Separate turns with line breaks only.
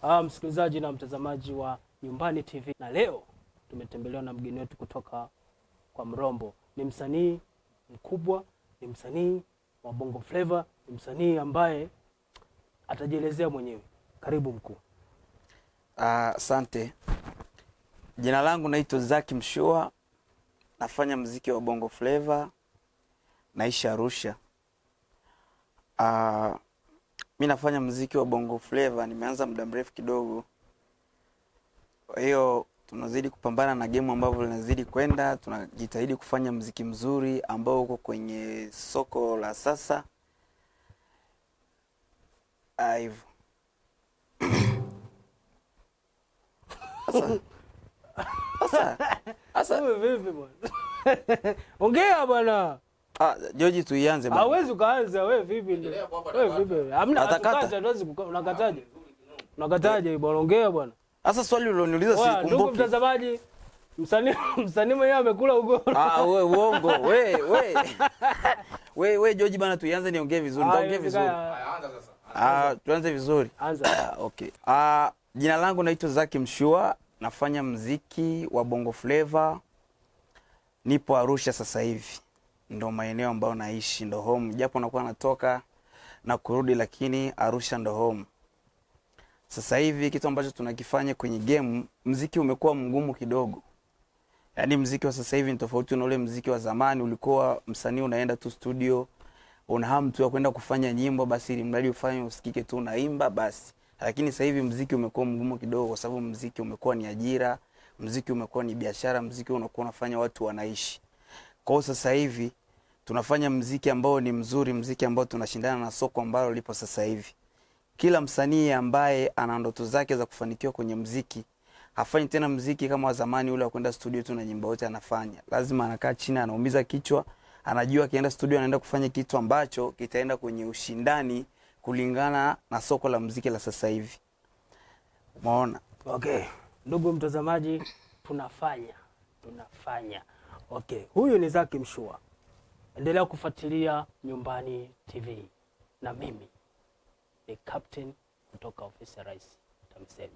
Msikilizaji na mtazamaji wa Nyumbani TV, na leo tumetembelewa na mgeni wetu kutoka kwa Mrombo. Ni msanii mkubwa, ni msanii wa Bongo Flava, ni msanii ambaye atajielezea mwenyewe. Karibu mkuu.
Asante. Jina langu naitwa Zaki Mshua. Nafanya muziki wa Bongo Flava. Naishi Arusha. Mimi nafanya muziki wa Bongo Flava, nimeanza muda mrefu kidogo. Kwa hiyo tunazidi kupambana na game ambavyo linazidi kwenda, tunajitahidi kufanya muziki mzuri ambao uko kwenye soko la sasa. Hivyo.
Asa vipi bwana? Ongea bwana.
Joji tuianze bwana.
Hawezi kaanza wewe vipi? Wewe vipi? Hamna atakata ndozi unakataje? Unakataje bwana? Ongea bwana.
Sasa swali uliloniuliza sikumbuki.
Ndugu mtazamaji, msanii mwenyewe amekula ugoro.
Wewe uongo. Wewe Joji bwana tuianze niongee vizuri. Nitaongea vizuri.
Anza sasa.
Tuanze vizuri.
Anza.
Okay. Jina langu naitwa Zaki Mshua, nafanya muziki wa Bongo Flava. Nipo Arusha sasa hivi. Ndo maeneo ambayo naishi, ndo home. Japo nakuwa natoka na kurudi, lakini Arusha ndo home. Sasa hivi kitu ambacho tunakifanya kwenye game, muziki umekuwa mgumu kidogo. Yaani muziki wa sasa hivi ni tofauti na ule muziki wa zamani. Ulikuwa msanii unaenda tu studio, una hamu tu ya kwenda kufanya nyimbo, basi ili mradi ufanye usikike tu unaimba basi. Lakini sasa hivi muziki umekuwa mgumu kidogo, kwa sababu muziki umekuwa ni ajira, muziki umekuwa ni biashara, muziki unakuwa unafanya watu wanaishi. Kwa hiyo sasa hivi tunafanya muziki ambao ni mzuri, muziki ambao tunashindana na soko ambalo lipo sasa hivi. Kila msanii ambaye ana ndoto zake za kufanikiwa kwenye muziki, hafanyi tena muziki kama wa zamani ule wa kwenda studio tu na nyimbo yote anafanya. Lazima anakaa chini, anaumiza kichwa, anajua akienda studio anaenda kufanya kitu ambacho kitaenda kwenye ushindani kulingana na soko la muziki la sasa hivi. Umeona?
Okay. Ndugu mtazamaji, tunafanya. Okay. Huyu ni Zaki Mshua. Endelea kufuatilia Nyumbani TV. Na mimi ni Captain kutoka ofisi ya Rais TAMISEMI.